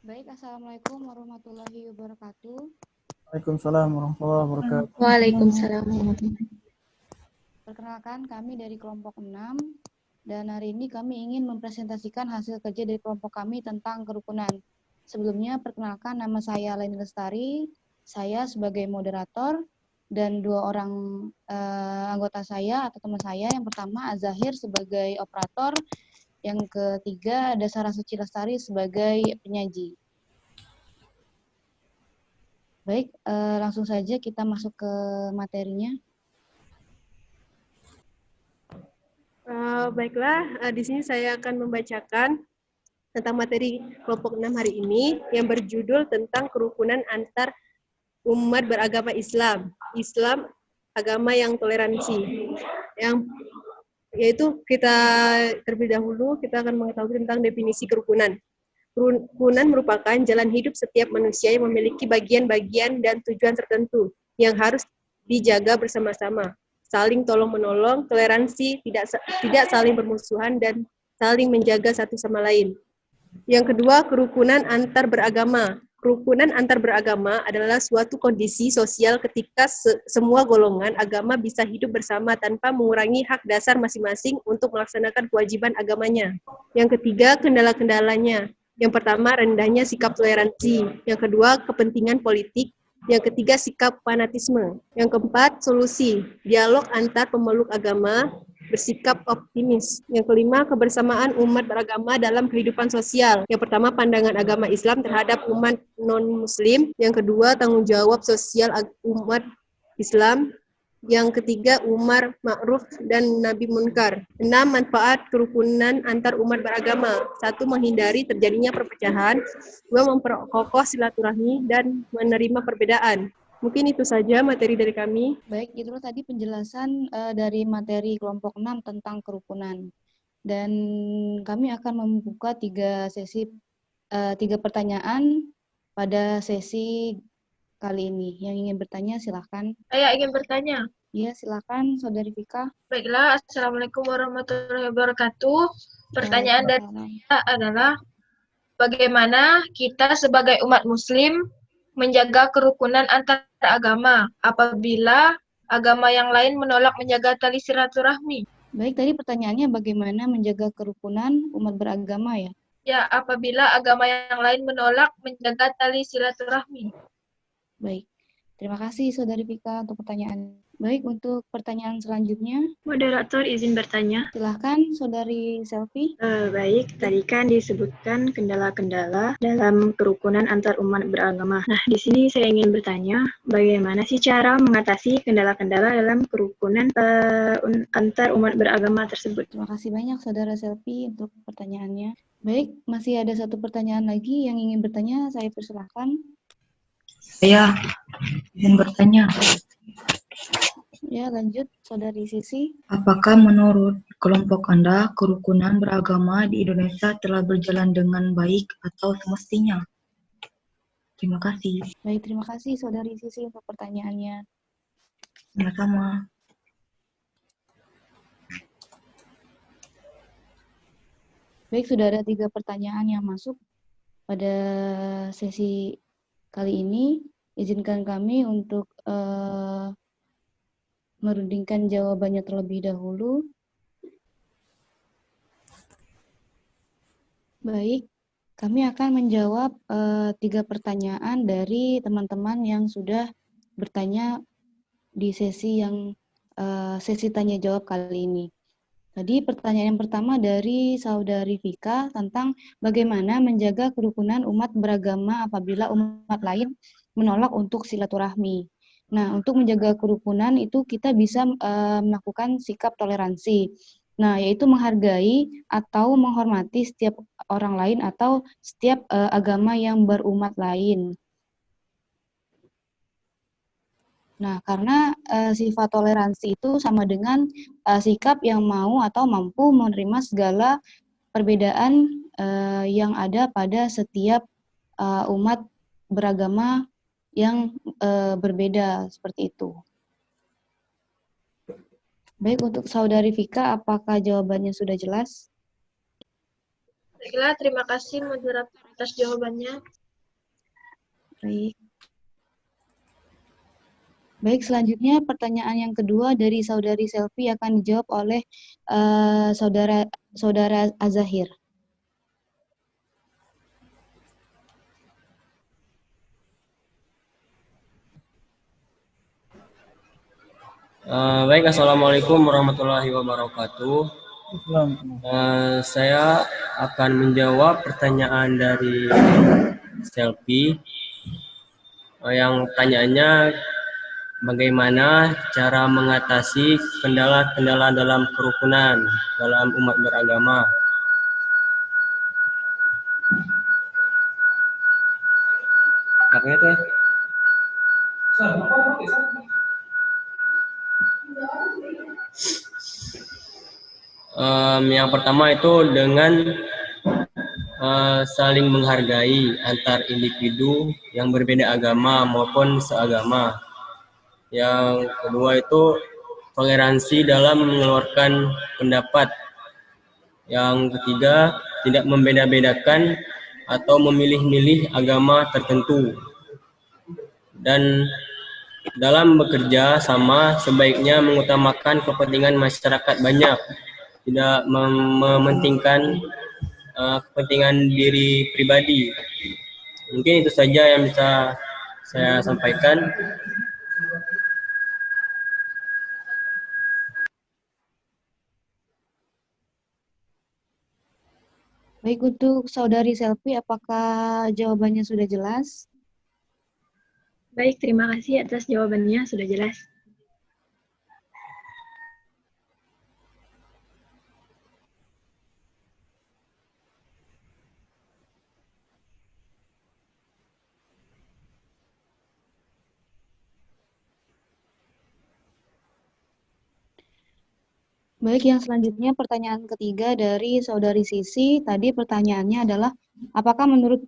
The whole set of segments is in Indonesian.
Baik, Assalamualaikum warahmatullahi wabarakatuh. Waalaikumsalam warahmatullahi wabarakatuh. Waalaikumsalam warahmatullahi wabarakatuh. Perkenalkan, kami dari kelompok 6, dan hari ini kami ingin mempresentasikan hasil kerja dari kelompok kami tentang kerukunan. Sebelumnya, perkenalkan, nama saya Leni Lestari, saya sebagai moderator, dan dua orang anggota saya atau teman saya. Yang pertama, Azahir sebagai operator, yang ketiga, ada Sarah Suci Lestari sebagai penyaji. Baik, langsung saja kita masuk ke materinya. Baiklah, di sini saya akan membacakan tentang materi kelompok 6 hari ini yang berjudul tentang kerukunan antar umat beragama Islam. Islam agama yang toleransi. Yaitu kita terlebih dahulu kita akan mengetahui tentang definisi kerukunan. Kerukunan merupakan jalan hidup setiap manusia yang memiliki bagian-bagian dan tujuan tertentu yang harus dijaga bersama-sama. Saling tolong-menolong, toleransi, tidak saling bermusuhan, dan saling menjaga satu sama lain. Yang kedua, kerukunan antar beragama. Kerukunan antar beragama adalah suatu kondisi sosial ketika semua golongan agama bisa hidup bersama tanpa mengurangi hak dasar masing-masing untuk melaksanakan kewajiban agamanya. Yang ketiga, kendala-kendalanya. Yang pertama, rendahnya sikap toleransi. Yang kedua, kepentingan politik. Yang ketiga, sikap fanatisme. Yang keempat, solusi. Dialog antar pemeluk agama, bersikap optimis. Yang kelima, kebersamaan umat beragama dalam kehidupan sosial. Yang pertama, pandangan agama Islam terhadap umat non-Muslim. Yang kedua, tanggung jawab sosial umat Islam. Yang ketiga, umar ma'ruf dan nabi munkar. 6. Manfaat kerukunan antar umat beragama. 1. Menghindari terjadinya perpecahan. 2. Memperkokoh silaturahmi dan menerima perbedaan. Mungkin itu saja materi dari kami. Baik, itu tadi penjelasan dari materi kelompok 6 tentang kerukunan. Dan kami akan membuka 3 pertanyaan pada sesi kali ini. Yang ingin bertanya silahkan. Saya ingin bertanya. Ya, silahkan Saudari Vika. Baiklah, Assalamualaikum warahmatullahi wabarakatuh. Pertanyaan dari saya adalah, bagaimana kita sebagai umat muslim menjaga kerukunan antar agama apabila agama yang lain menolak menjaga tali silaturahmi? Baik, tadi pertanyaannya bagaimana menjaga kerukunan umat beragama ya? Ya, apabila agama yang lain menolak menjaga tali silaturahmi. Baik, terima kasih Saudari Vika untuk pertanyaan. Baik, untuk pertanyaan selanjutnya. Moderator izin bertanya. Silahkan Saudari Selvi. Baik, tadi kan disebutkan kendala-kendala dalam kerukunan antar umat beragama. Nah, di sini saya ingin bertanya, bagaimana sih cara mengatasi kendala-kendala dalam kerukunan antar umat beragama tersebut? Terima kasih banyak Saudara Selvi untuk pertanyaannya. Baik, masih ada satu pertanyaan lagi yang ingin bertanya, saya persilahkan. Saya ingin bertanya. Ya, lanjut Saudari Sisi. Apakah menurut kelompok Anda kerukunan beragama di Indonesia telah berjalan dengan baik atau semestinya? Terima kasih. Baik, terima kasih Saudari Sisi untuk pertanyaannya. Sama-sama. Baik, sudah ada 3 pertanyaan yang masuk pada sesi kali ini. Izinkan kami untuk merundingkan jawabannya terlebih dahulu. Baik, kami akan menjawab 3 pertanyaan dari teman-teman yang sudah bertanya di sesi tanya jawab kali ini. Tadi pertanyaan yang pertama dari Saudari Vika tentang bagaimana menjaga kerukunan umat beragama apabila umat lain menolak untuk silaturahmi. Nah, untuk menjaga kerukunan itu kita bisa melakukan sikap toleransi. Nah, yaitu menghargai atau menghormati setiap orang lain atau setiap agama yang berumat lain. Nah, karena sifat toleransi itu sama dengan sikap yang mau atau mampu menerima segala perbedaan yang ada pada setiap umat beragama yang berbeda seperti itu. Baik, untuk Saudari Vika, apakah jawabannya sudah jelas? Baiklah, terima kasih moderator atas jawabannya. Baik. Baik, selanjutnya pertanyaan yang kedua dari Saudari Selvi akan dijawab oleh Saudara Azahir. Baik, Assalamualaikum warahmatullahi wabarakatuh. Saya akan menjawab pertanyaan dari Selvi. Yang pertanyaannya, bagaimana cara mengatasi kendala-kendala dalam kerukunan dalam umat beragama? Apa itu? Yang pertama itu dengan saling menghargai antar individu yang berbeda agama maupun seagama. Yang kedua itu toleransi dalam mengeluarkan pendapat. Yang ketiga, tidak membeda-bedakan atau memilih-milih agama tertentu. Dan dalam bekerja sama sebaiknya mengutamakan kepentingan masyarakat banyak, tidak mementingkan kepentingan diri pribadi. Mungkin itu saja yang bisa saya sampaikan. Baik, untuk Saudari Selvi, apakah jawabannya sudah jelas? Baik, terima kasih atas jawabannya, sudah jelas. Baik, yang selanjutnya pertanyaan ketiga dari Saudari Sisi. Tadi pertanyaannya adalah, apakah menurut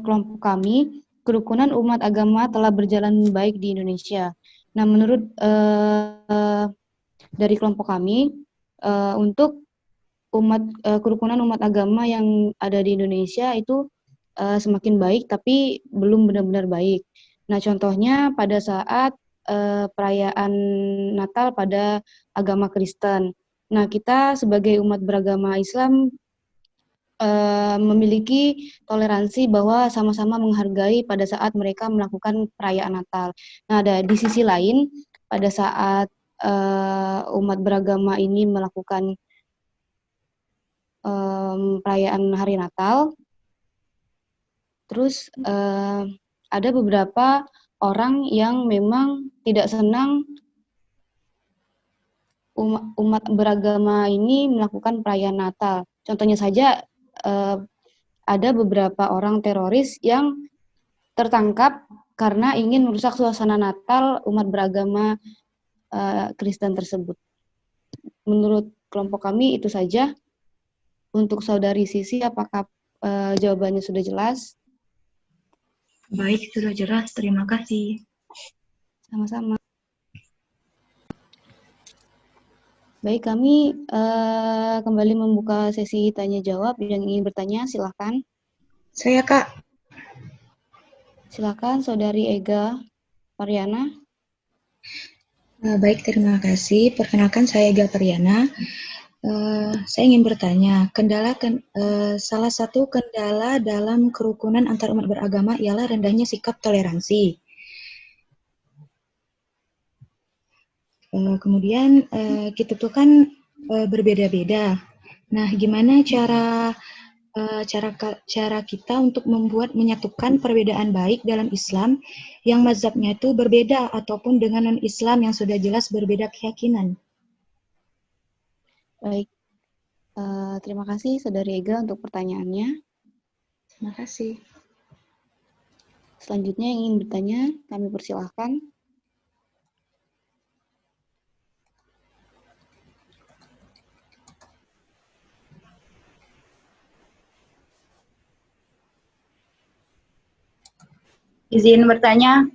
kelompok kami, kerukunan umat agama telah berjalan baik di Indonesia? Nah, menurut dari kelompok kami, untuk kerukunan umat agama yang ada di Indonesia itu semakin baik, tapi belum benar-benar baik. Nah, contohnya pada saat perayaan Natal pada agama Kristen. Nah, kita sebagai umat beragama Islam memiliki toleransi bahwa sama-sama menghargai pada saat mereka melakukan perayaan Natal. Nah, di sisi lain, pada saat umat beragama ini melakukan perayaan hari Natal, terus ada beberapa orang yang memang tidak senang umat beragama ini melakukan perayaan Natal. Contohnya saja ada beberapa orang teroris yang tertangkap karena ingin merusak suasana Natal umat beragama Kristen tersebut. Menurut kelompok kami itu saja. Untuk Saudari Sisi, apakah jawabannya sudah jelas? Baik, sudah jelas. Terima kasih. Sama-sama. Baik, kami kembali membuka sesi tanya-jawab. Yang ingin bertanya, silakan. Saya, Kak. Silakan, Saudari Ega Pariana. Baik, terima kasih. Perkenalkan, saya Ega Pariana. Saya ingin bertanya, salah satu kendala dalam kerukunan antar umat beragama ialah rendahnya sikap toleransi. Kemudian kita tuh kan berbeda-beda. Nah, gimana cara kita untuk menyatukan perbedaan baik dalam Islam yang mazhabnya itu berbeda ataupun dengan non-Islam yang sudah jelas berbeda keyakinan? Baik, terima kasih Saudari Ega untuk pertanyaannya. Terima kasih. Selanjutnya yang ingin bertanya, kami persilahkan. Izin bertanya.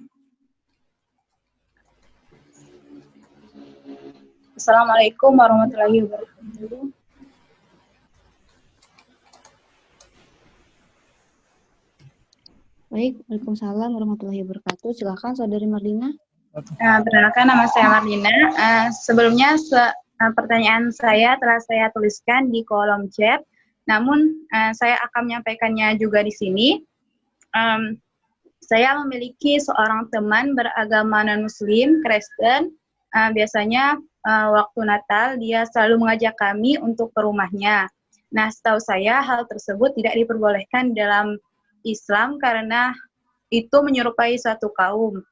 Assalamualaikum warahmatullahi wabarakatuh. Baik, Waalaikumsalam warahmatullahi wabarakatuh. Silakan Saudari Marlina. Perkenalkan, nama saya Marlina. Sebelumnya pertanyaan saya telah saya tuliskan di kolom chat, namun saya akan menyampaikannya juga di sini. Saya memiliki seorang teman beragama non-Muslim, Kristen. Biasanya waktu Natal dia selalu mengajak kami untuk ke rumahnya. Nah, setahu saya hal tersebut tidak diperbolehkan dalam Islam karena itu menyerupai suatu kaum.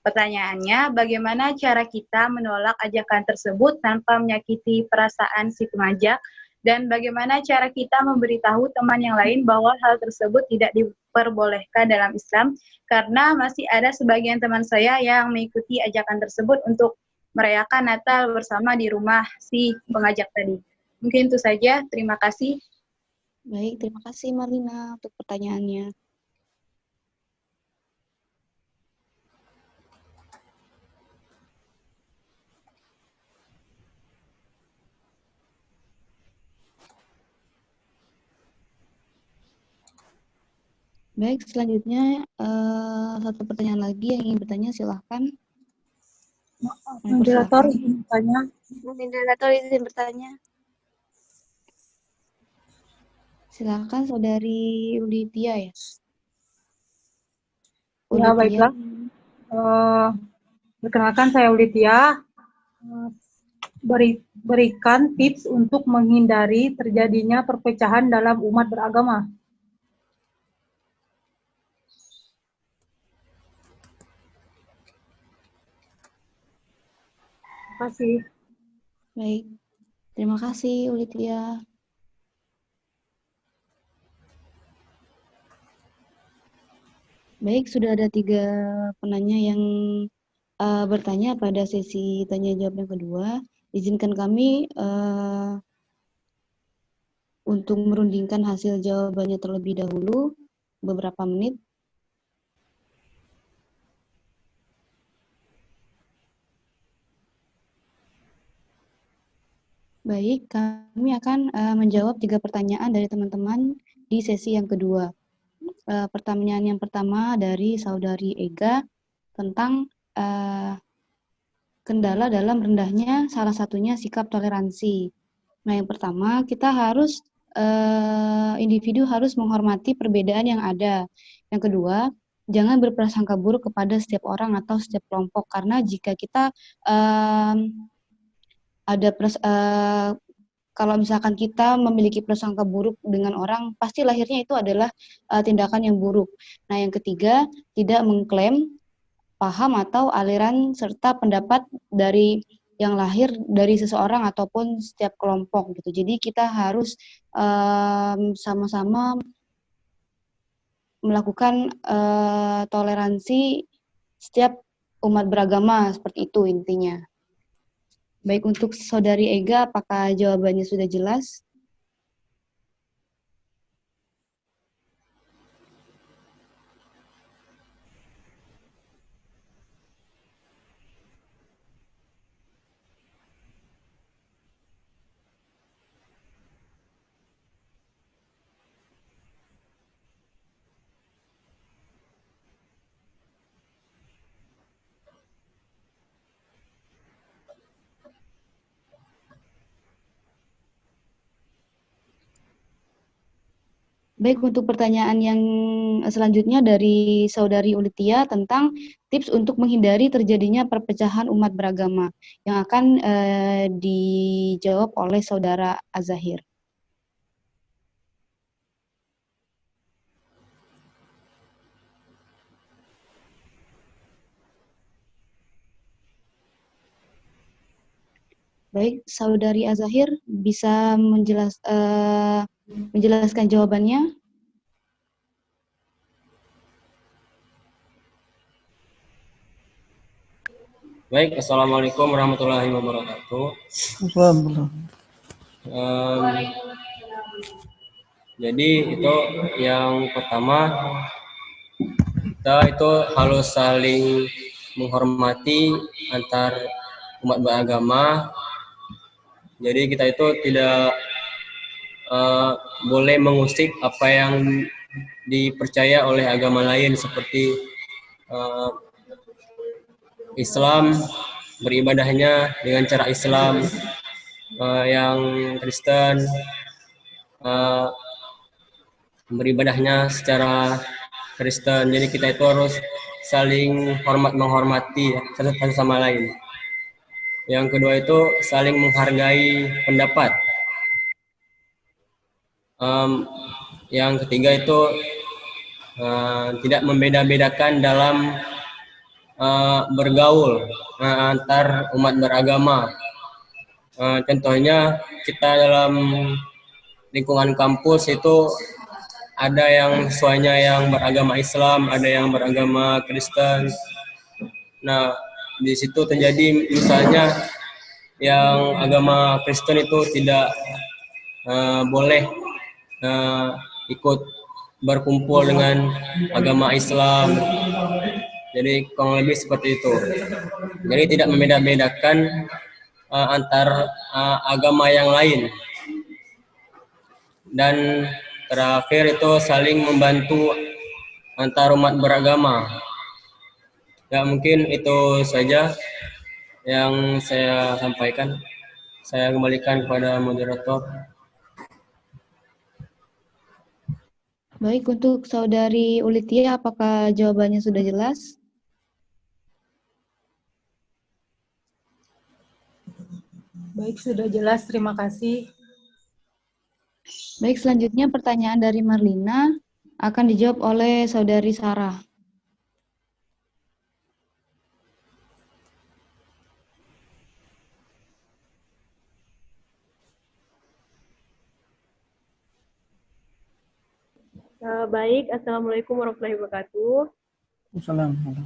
Pertanyaannya, bagaimana cara kita menolak ajakan tersebut tanpa menyakiti perasaan si pengajak, dan bagaimana cara kita memberitahu teman yang lain bahwa hal tersebut tidak diperbolehkan dalam Islam, karena masih ada sebagian teman saya yang mengikuti ajakan tersebut untuk merayakan Natal bersama di rumah si pengajak tadi. Mungkin itu saja, terima kasih. Baik, terima kasih Marlina untuk pertanyaannya. Baik, selanjutnya satu pertanyaan lagi yang ingin bertanya, silahkan. Moderator izin bertanya. Moderator izin bertanya. Silakan Saudari Ulitia ya. Ya, baiklah. Perkenalkan, saya Ulitia. Berikan tips untuk menghindari terjadinya perpecahan dalam umat beragama. Terima kasih. Baik, terima kasih Ulitia. Baik, sudah ada 3 penanya yang bertanya pada sesi tanya jawab yang kedua. Izinkan kami untuk merundingkan hasil jawabannya terlebih dahulu beberapa menit. Baik, kami akan menjawab 3 pertanyaan dari teman-teman di sesi yang kedua. Pertanyaan yang pertama dari Saudari Ega tentang kendala dalam rendahnya salah satunya sikap toleransi. Nah, yang pertama kita harus individu harus menghormati perbedaan yang ada. Yang kedua, jangan berprasangka buruk kepada setiap orang atau setiap kelompok, karena jika kita kalau misalkan kita memiliki prasangka buruk dengan orang, pasti lahirnya itu adalah tindakan yang buruk. Nah, yang ketiga, tidak mengklaim paham atau aliran serta pendapat dari yang lahir dari seseorang ataupun setiap kelompok gitu. Jadi kita harus sama-sama melakukan toleransi setiap umat beragama, seperti itu intinya. Baik, untuk Saudari Ega, apakah jawabannya sudah jelas? Baik, untuk pertanyaan yang selanjutnya dari Saudari Ulitia tentang tips untuk menghindari terjadinya perpecahan umat beragama yang akan dijawab oleh Saudara Azahir. Baik, Saudari Azahir bisa menjelaskan jawabannya. Baik, Assalamualaikum warahmatullahi wabarakatuh. Jadi itu yang pertama, kita itu harus saling menghormati antar umat beragama. Jadi kita itu tidak boleh mengusik apa yang dipercaya oleh agama lain seperti Islam, beribadahnya dengan cara Islam, yang Kristen beribadahnya secara Kristen. Jadi kita itu harus saling menghormati satu sama lain. Yang kedua itu saling menghargai pendapat. Yang ketiga itu tidak membeda-bedakan dalam bergaul antar umat beragama. Contohnya kita dalam lingkungan kampus itu ada yang siswanya yang beragama Islam, ada yang beragama Kristen. Nah, di situ terjadi misalnya yang agama Kristen itu tidak boleh ikut berkumpul dengan agama Islam. Jadi kurang lebih seperti itu. Jadi tidak membeda-bedakan antar agama yang lain. Dan terakhir itu saling membantu antar umat beragama. Ya, mungkin itu saja yang saya sampaikan. Saya kembalikan kepada moderator. Baik, untuk Saudari Ulitia, apakah jawabannya sudah jelas? Baik, sudah jelas. Terima kasih. Baik, selanjutnya pertanyaan dari Marlina akan dijawab oleh Saudari Sarah. Baik, Assalamualaikum warahmatullahi wabarakatuh. Assalamualaikum.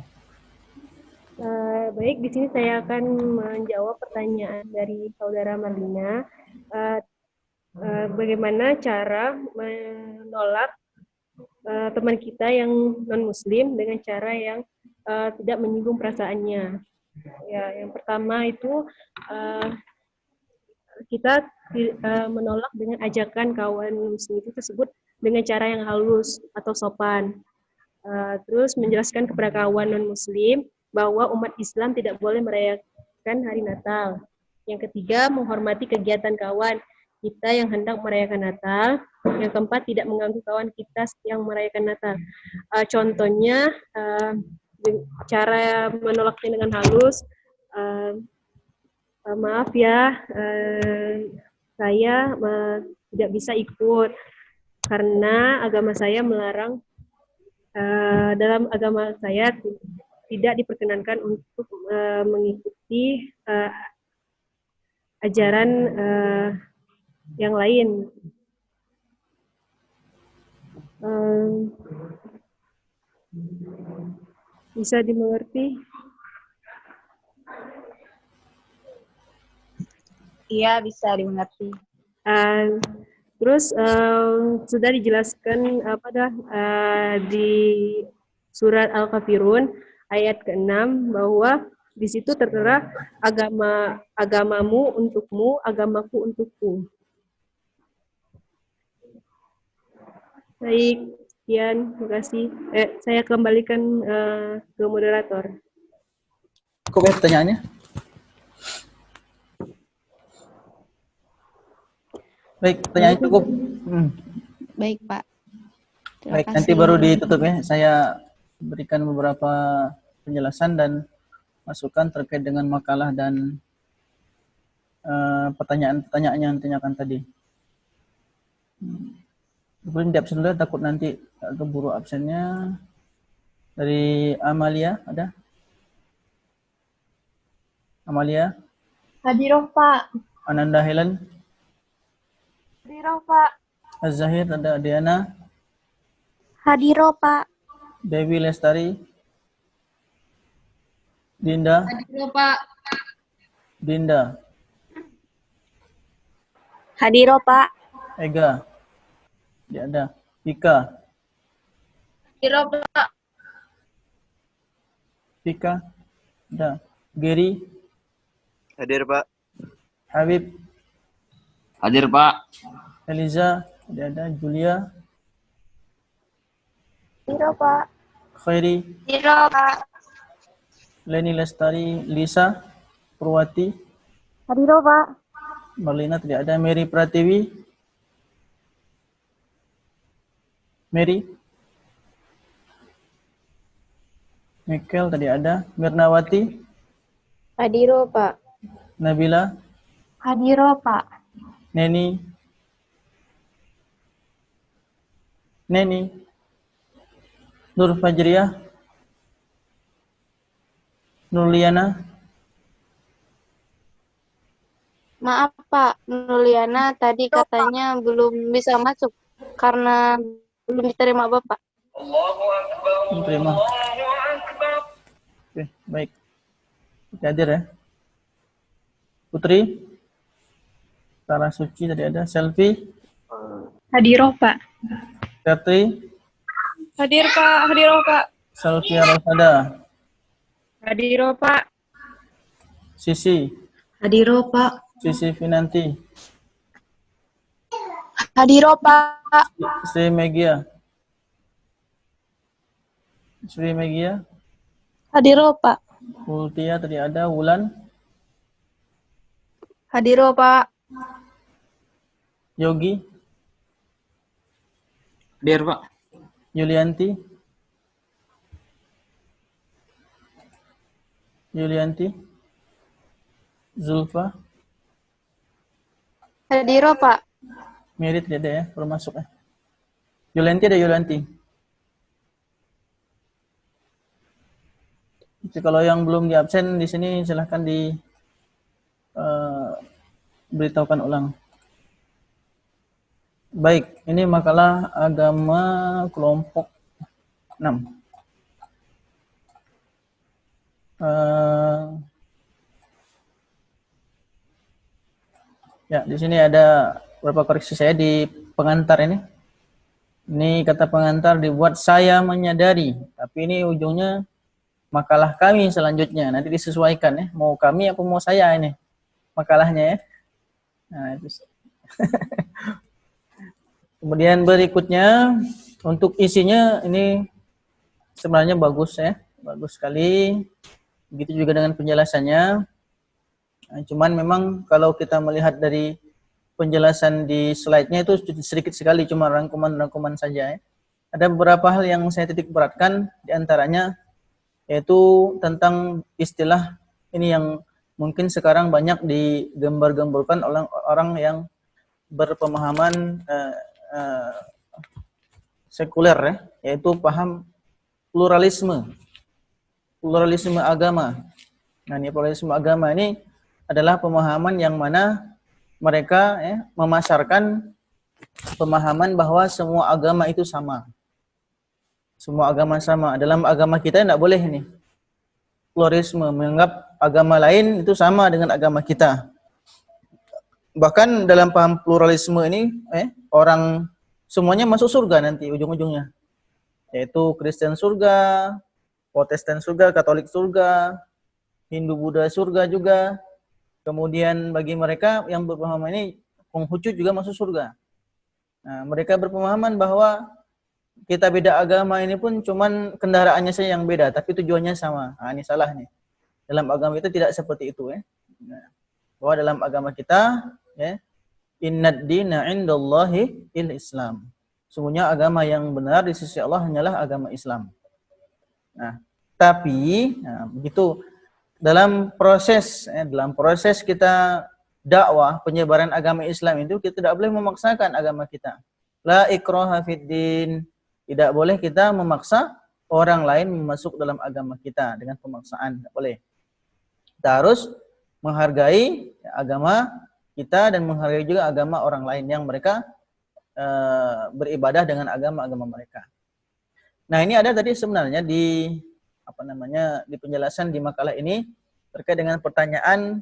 Baik, di sini saya akan menjawab pertanyaan dari Saudara Marlina. Bagaimana cara menolak teman kita yang non-Muslim dengan cara yang tidak menyinggung perasaannya. Ya, yang pertama itu kita menolak dengan ajakan kawan Muslim itu tersebut dengan cara yang halus atau sopan. Terus menjelaskan kepada kawan non-Muslim bahwa umat Islam tidak boleh merayakan hari Natal. Yang ketiga, menghormati kegiatan kawan kita yang hendak merayakan Natal. Yang keempat, tidak mengganggu kawan kita yang merayakan Natal. Contohnya, cara menolaknya dengan halus, maaf ya, saya tidak bisa ikut karena agama saya melarang, dalam agama saya tidak diperkenankan untuk mengikuti ajaran yang lain. Bisa dimengerti? Iya, bisa dimengerti. Terus sudah dijelaskan di surat Al-Kafirun ayat ke-6 bahwa di situ tertera agamamu untukmu, agamaku untukku. Baik, sekian, terima kasih. Saya kembalikan ke moderator. Cukup ya pertanyaannya? Baik, pertanyaan cukup. Baik, Pak. Terima Baik, kasih. nanti baru ditutup ya. Saya berikan beberapa penjelasan dan masukan terkait dengan makalah dan pertanyaan-pertanyaan yang ditanyakan tadi. Sebelum di absen dulu, takut nanti keburu absennya. Dari Amalia, ada? Amalia? Hadir, Pak. Ananda Helen? Hadir, Pak. Az-Zahir, ada Diana? Hadir, Pak. Dewi Lestari? Dinda? Hadir, Pak. Dinda? Hadir, Pak. Ega? Tidak ada. Vika? Hadir, Pak. Vika? Ada. Gary? Hadir, Pak. Habib? Hadir, Pak. Eliza? Tidak ada. Julia? Hadiro, Pak. Khairi, Hadiro, Pak. Leni Lestari, Lisa, Purwati, Hadiro, Pak. Marlina tidak ada, Mary Pratiwi, Mary, Michael tadi ada, Mirnawati, Hadiro, Pak. Nabila, Hadiro, Pak. Neni, Nur Fajriah, Nurliana, Maaf, Pak. Nuliana tadi katanya belum bisa masuk karena belum diterima Bapak. terima. Oke, baik. Kita hadir ya. Putri, Tara Suci tadi ada, Selfie, Hadiro, Pak. Katri, Hadir, Pak. Hadiro, Pak. Salvia Rosada, Hadiro, Pak. Sisi, Hadiro, Pak. Sisi Finanti, Hadiro, Pak. Sri Megia, Sri Megia, Hadiro, Pak. Ultia tadi ada, Wulan, Hadiro, Pak. Yogi, Hadir, Pak. Yulianti, Zulfa, Hadiro, Pak. Mary tidak ada ya, belum masuk ya. Yulianti ada, Yulianti. Jadi kalau yang belum di absen di sini silahkan beritahukan ulang. Baik, ini makalah agama kelompok 6. Ya, di sini ada beberapa koreksi saya di pengantar ini. Ini kata pengantar dibuat saya menyadari, tapi ini ujungnya makalah kami selanjutnya. Nanti disesuaikan ya, mau kami apa mau saya ini makalahnya ya. Nah, itu. Kemudian berikutnya untuk isinya ini sebenarnya bagus ya, bagus sekali. Begitu juga dengan penjelasannya. Nah, cuman memang kalau kita melihat dari penjelasan di slide-nya itu sedikit sekali, cuma rangkuman-rangkuman saja ya. Ada beberapa hal yang saya titik beratkan, diantaranya yaitu tentang istilah ini yang mungkin sekarang banyak digembar-gemburkan oleh orang yang berpemahaman sekuler ya, yaitu paham pluralisme agama. Nah, ini pluralisme agama ini adalah pemahaman yang mana mereka ya, memasarkan pemahaman bahwa semua agama itu sama. Semua agama sama. Dalam agama kita tidak boleh ini pluralisme, menganggap agama lain itu sama dengan agama kita. Bahkan dalam paham pluralisme ini orang semuanya masuk surga nanti ujung-ujungnya. Yaitu Kristen surga, Protestan surga, Katolik surga, Hindu Buddha surga juga. Kemudian bagi mereka yang berpemahaman ini, Konghucu juga masuk surga. Nah, mereka berpemahaman bahwa kita beda agama ini pun cuman kendaraannya saja yang beda, tapi tujuannya sama. Nah, ini salah nih. Dalam agama itu tidak seperti itu ya. Nah, bahwa dalam agama kita ya, innad dina indallahi il-Islam. Sungguhnya agama yang benar di sisi Allah hanyalah agama Islam. Nah, tapi begitu dalam proses kita dakwah penyebaran agama Islam itu kita tidak boleh memaksakan agama kita. La ikraha fiddin. Tidak boleh kita memaksa orang lain masuk dalam agama kita dengan pemaksaan, tidak boleh. Kita harus menghargai agama kita dan menghargai juga agama orang lain yang mereka beribadah dengan agama-agama mereka. Nah, ini ada tadi sebenarnya di di penjelasan di makalah ini terkait dengan pertanyaan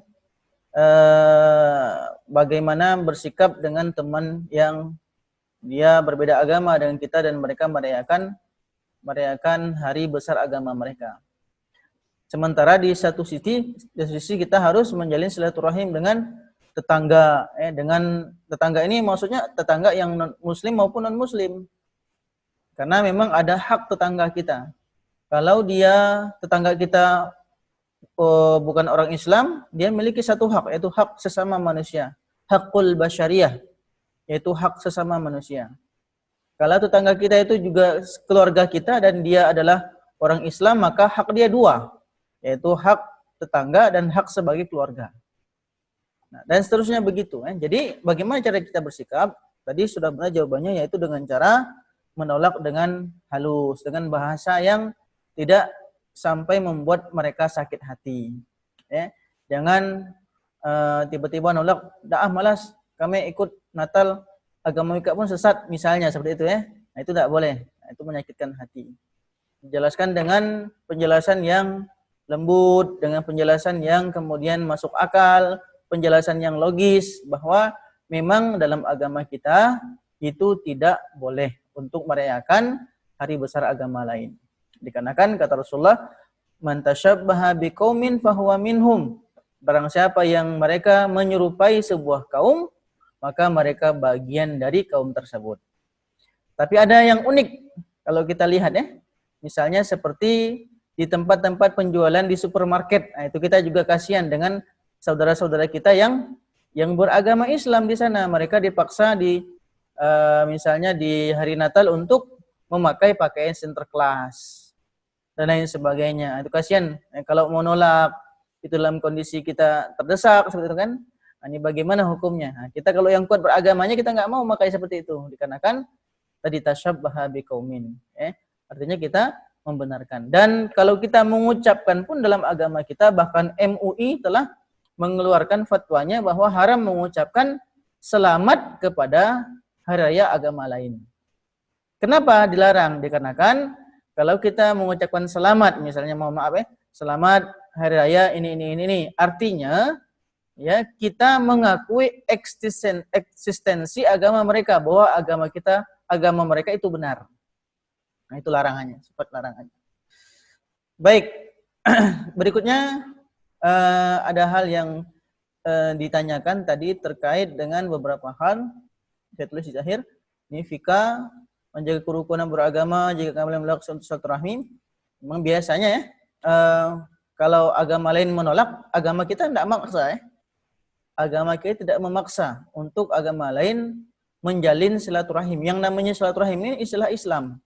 bagaimana bersikap dengan teman yang dia berbeda agama dengan kita dan mereka merayakan hari besar agama mereka. Sementara di satu sisi kita harus menjalin silaturahim dengan tetangga, dengan tetangga ini maksudnya tetangga yang non muslim maupun non muslim. Karena memang ada hak tetangga kita. Kalau dia tetangga kita bukan orang Islam, dia memiliki satu hak, yaitu hak sesama manusia. Hakul basyariyah, yaitu hak sesama manusia. Kalau tetangga kita itu juga keluarga kita dan dia adalah orang Islam, maka hak dia dua, yaitu hak tetangga dan hak sebagai keluarga. Nah, dan seterusnya begitu. Jadi bagaimana cara kita bersikap? Tadi sudah benar jawabannya, yaitu dengan cara menolak dengan halus, dengan bahasa yang tidak sampai membuat mereka sakit hati. Ya. Jangan tiba-tiba nolak, dah malas, kami ikut Natal, agama mereka pun sesat, misalnya seperti itu ya. Nah, itu tidak boleh. Nah, itu menyakitkan hati. Dijelaskan dengan penjelasan yang lembut, dengan penjelasan yang kemudian masuk akal, penjelasan yang logis, bahwa memang dalam agama kita itu tidak boleh untuk merayakan hari besar agama lain. Dikarenakan kata Rasulullah, man tasyabbaha biqaumin fahuwa minhum. Barang siapa yang mereka menyerupai sebuah kaum, maka mereka bagian dari kaum tersebut. Tapi ada yang unik kalau kita lihat ya. Misalnya seperti di tempat-tempat penjualan di supermarket. Nah, itu kita juga kasihan dengan saudara-saudara kita yang beragama Islam di sana. Mereka dipaksa misalnya di hari Natal untuk memakai pakaian Sinterklas dan lain sebagainya. Itu kasihan. Kalau mau nolak itu dalam kondisi kita terdesak seperti itu kan. Nah, ini bagaimana hukumnya? Nah, kita kalau yang kuat beragamanya kita nggak mau memakai seperti itu. Dikarenakan tadi tasyabbaha biqaumin. Artinya kita membenarkan. Dan kalau kita mengucapkan pun dalam agama kita, bahkan MUI telah mengeluarkan fatwanya bahwa haram mengucapkan selamat kepada hari raya agama lain. Kenapa dilarang? Dikarenakan kalau kita mengucapkan selamat, misalnya mohon maaf selamat hari raya ini, artinya ya kita mengakui eksistensi agama mereka, bahwa agama mereka itu benar. Nah, itu larangannya, sifat larangannya. Baik, berikutnya ada hal yang ditanyakan tadi terkait dengan beberapa hal. Saya tulis di akhir. Ini fika, menjaga kerukunan beragama, jika kami melakukan silaturahmi. Memang biasanya ya, kalau agama lain menolak, agama kita tidak maksa ya. Agama kita tidak memaksa untuk agama lain menjalin silaturahim. Yang namanya silaturahim ini istilah Islam.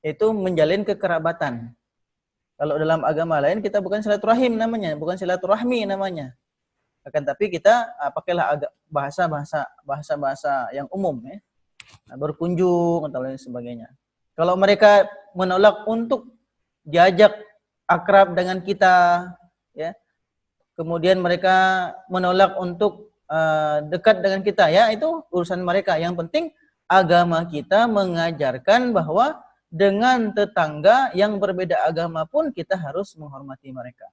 Itu menjalin kekerabatan. Kalau dalam agama lain kita bukan silaturahim namanya, bukan silaturahmi namanya. Akan tapi kita pakailah bahasa-bahasa yang umum ya. Nah, berkunjung atau lain sebagainya. Kalau mereka menolak untuk diajak akrab dengan kita ya. Kemudian mereka menolak untuk dekat dengan kita ya, itu urusan mereka. Yang penting agama kita mengajarkan bahwa dengan tetangga yang berbeda agama pun kita harus menghormati mereka.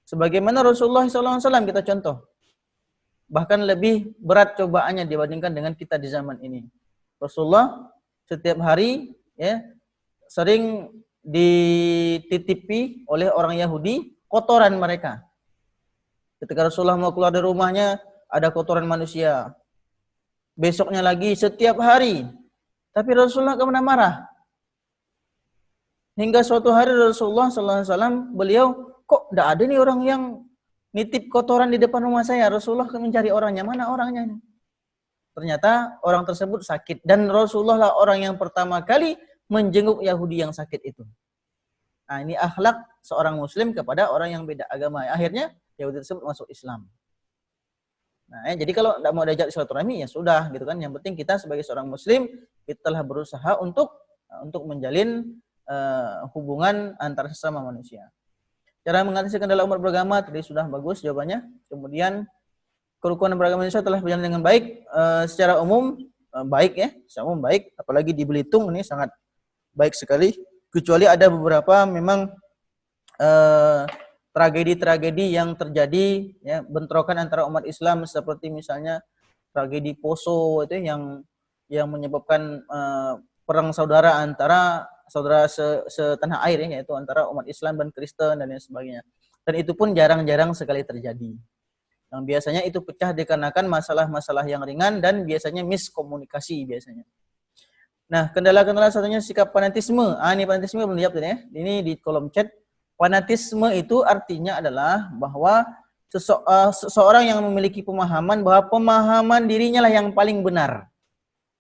Sebagaimana Rasulullah SAW kita contoh. Bahkan lebih berat cobaannya dibandingkan dengan kita di zaman ini. Rasulullah setiap hari ya sering dititipi oleh orang Yahudi kotoran mereka. Ketika Rasulullah mau keluar dari rumahnya ada kotoran manusia. Besoknya lagi setiap hari. Tapi Rasulullah enggak pernah marah. Hingga suatu hari Rasulullah SAW beliau, kok tidak ada nih orang yang nitip kotoran di depan rumah saya. Rasulullah mencari orangnya, mana orangnya ini? Ternyata orang tersebut sakit. Dan Rasulullah lah orang yang pertama kali menjenguk Yahudi yang sakit itu. Nah, ini akhlak seorang muslim kepada orang yang beda agama. Akhirnya Yahudi tersebut masuk Islam. Nah, jadi kalau tidak mau diajak silaturahmi ya sudah gitu kan. Yang penting kita sebagai seorang muslim kita telah berusaha untuk menjalin hubungan antar sesama manusia. Cara mengatasi kendala umat beragama tadi sudah bagus jawabannya. Kemudian kerukunan beragama Indonesia telah berjalan dengan baik secara umum baik ya, secara umum baik. Apalagi di Belitung ini sangat baik sekali. Kecuali ada beberapa memang tragedi-tragedi yang terjadi ya, bentrokan antara umat Islam seperti misalnya tragedi Poso itu yang menyebabkan perang saudara antara saudara setanah air ya, yaitu antara umat Islam dan Kristen dan lain sebagainya. Dan itu pun jarang-jarang sekali terjadi. Yang biasanya itu pecah dikarenakan masalah-masalah yang ringan dan biasanya miskomunikasi biasanya. Nah, kendala-kendala satunya sikap fanatisme. Ini fanatisme belum dijawab tadi ya. Ini di kolom chat. Fanatisme itu artinya adalah bahwa seseorang yang memiliki pemahaman bahwa pemahaman dirinya lah yang paling benar.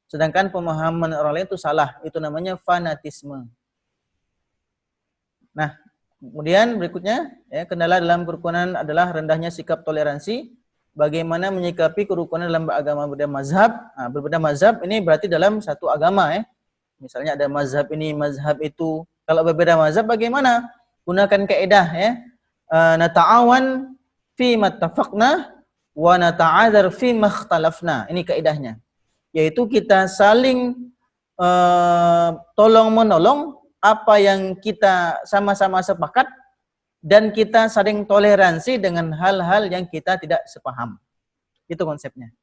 Sedangkan pemahaman orang lain itu salah. Itu namanya fanatisme. Nah, kemudian berikutnya, ya, kendala dalam kerukunan adalah rendahnya sikap toleransi. Bagaimana menyikapi kerukunan dalam agama berbeda mazhab. Nah, berbeda mazhab ini berarti dalam satu agama ya. Misalnya ada mazhab ini, mazhab itu. Kalau berbeda mazhab bagaimana? Gunakan kaidah ya. Nata'awan fi mattafaqna wa nata'adzar fi makhtalafna. Ini kaidahnya. Yaitu kita saling tolong menolong apa yang kita sama-sama sepakat dan kita saling toleransi dengan hal-hal yang kita tidak sepaham. Itu konsepnya.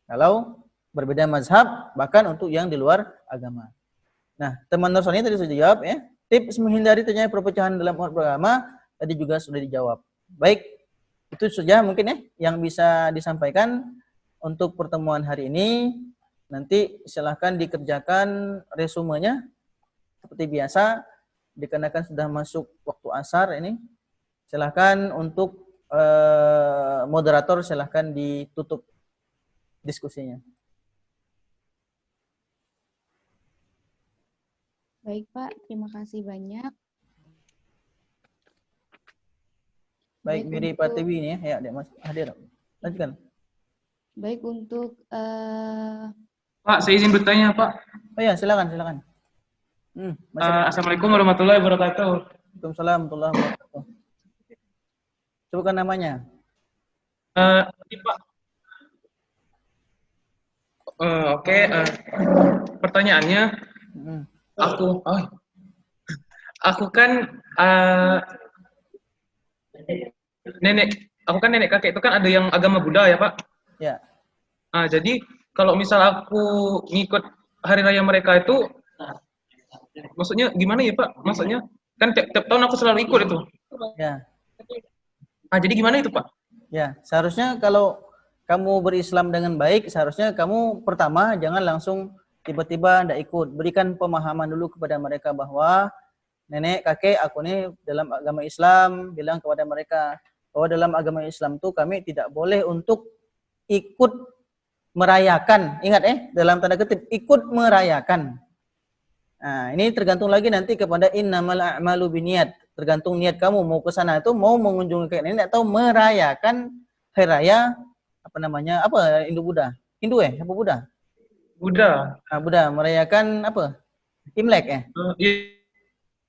Kalau berbeda mazhab, bahkan untuk yang di luar agama. Nah, teman Nursani tadi sudah dijawab ya. Tips menghindari terjadinya perpecahan dalam umat beragama tadi juga sudah dijawab. Baik, itu saja mungkin ya yang bisa disampaikan untuk pertemuan hari ini. Nanti silahkan dikerjakan resumenya seperti biasa, dikarenakan sudah masuk waktu asar ini. Silahkan untuk moderator silahkan ditutup diskusinya. Baik Pak, terima kasih banyak. Baik, Miri Patiwi ini ya, dia Mas hadir. Lanjutkan. Baik untuk Pak, saya izin bertanya, Pak. Oh ya, silakan. Assalamualaikum warahmatullahi wabarakatuh. Waalaikumsalam warahmatullahi wabarakatuh. Sebutkan namanya. Pak. Oke. Pertanyaannya, aku kan nenek kakek itu kan ada yang agama Buddha ya Pak. Ya. Jadi kalau misal aku ngikut hari raya mereka itu, maksudnya gimana ya Pak? Maksudnya kan tiap tahun aku selalu ikut itu. Ya. Jadi gimana itu Pak? Ya, seharusnya kalau kamu berislam dengan baik, seharusnya kamu pertama jangan langsung tiba-tiba tidak ikut. Berikan pemahaman dulu kepada mereka bahwa nenek, kakek, aku ini dalam agama Islam, bilang kepada mereka bahwa dalam agama Islam itu kami tidak boleh untuk ikut merayakan. Ingat dalam tanda kutip, ikut merayakan. Nah, ini tergantung lagi nanti kepada innamal a'malu binniyat. Tergantung niat kamu mau ke sana itu mau mengunjungi kakek nenek atau merayakan hari raya Hindu Buddha. Hindu apa Buddha? Buddha. Nah, Buddha merayakan apa? Imlek ya?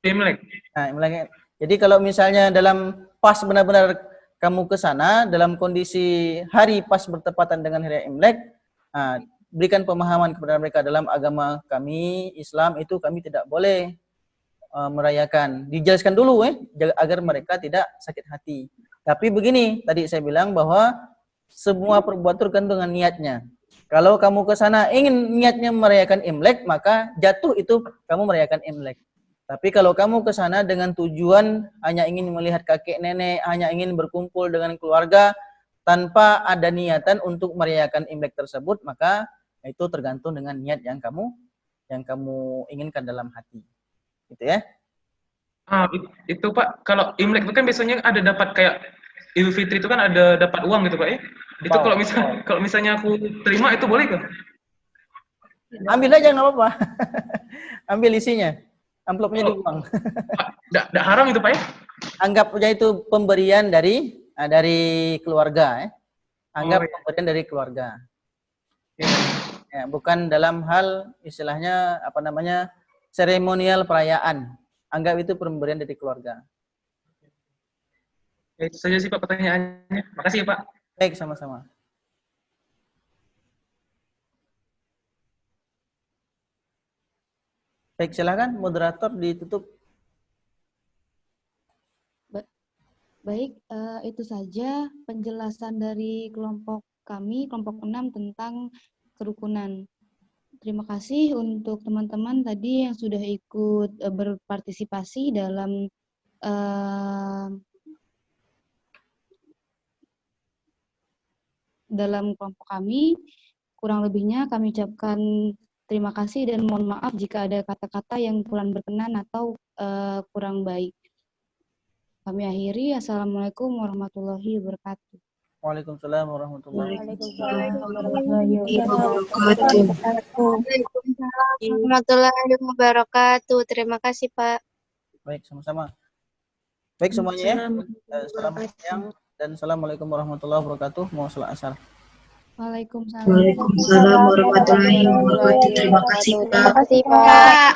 Imlek. Nah, Imlek. Jadi kalau misalnya dalam pas benar-benar kamu ke sana dalam kondisi hari pas bertepatan dengan hari Imlek, berikan pemahaman kepada mereka dalam agama kami Islam itu kami tidak boleh merayakan. Dijelaskan dulu agar mereka tidak sakit hati. Tapi begini, tadi saya bilang bahwa semua perbuatan tergantung dengan niatnya. Kalau kamu ke sana ingin niatnya merayakan Imlek, maka jatuh itu kamu merayakan Imlek. Tapi kalau kamu ke sana dengan tujuan hanya ingin melihat kakek nenek, hanya ingin berkumpul dengan keluarga tanpa ada niatan untuk merayakan Imlek tersebut, maka itu tergantung dengan niat yang kamu inginkan dalam hati. Gitu ya. Itu Pak, kalau Imlek itu kan biasanya ada dapat kayak Idul Fitri itu kan ada dapat uang gitu Pak ya. Itu kalau misalnya aku terima itu boleh kan? Ambil aja nggak apa-apa. Ambil isinya. Amplopnya dibuang. Nggak haram itu Pak ya? Anggap aja itu pemberian dari keluarga ya. Anggap pemberian dari keluarga. Ya, bukan dalam hal istilahnya seremonial perayaan. Anggap itu pemberian dari keluarga. Itu saja sih Pak pertanyaannya. Makasih ya Pak. Baik, sama-sama. Baik, silakan moderator ditutup. Baik, itu saja penjelasan dari kelompok kami, kelompok 6 tentang kerukunan. Terima kasih untuk teman-teman tadi yang sudah ikut berpartisipasi dalam kelompok kami. Kurang lebihnya kami ucapkan Terima kasih dan mohon maaf jika ada kata-kata yang kurang berkenan atau kurang baik. Kami akhiri. Assalamualaikum warahmatullahi wabarakatuh. Waalaikumsalam warahmatullahi Warahmatullahi wabarakatuh. Terima kasih, Pak. Baik, sama-sama. Baik semuanya ya. Selamat siang dan assalamualaikum warahmatullahi wabarakatuh. Mau sholat asar. Waalaikumsalam. Waalaikumsalam warahmatullahi wabarakatuh. Terima kasih, Pak. Terima kasih, Pak.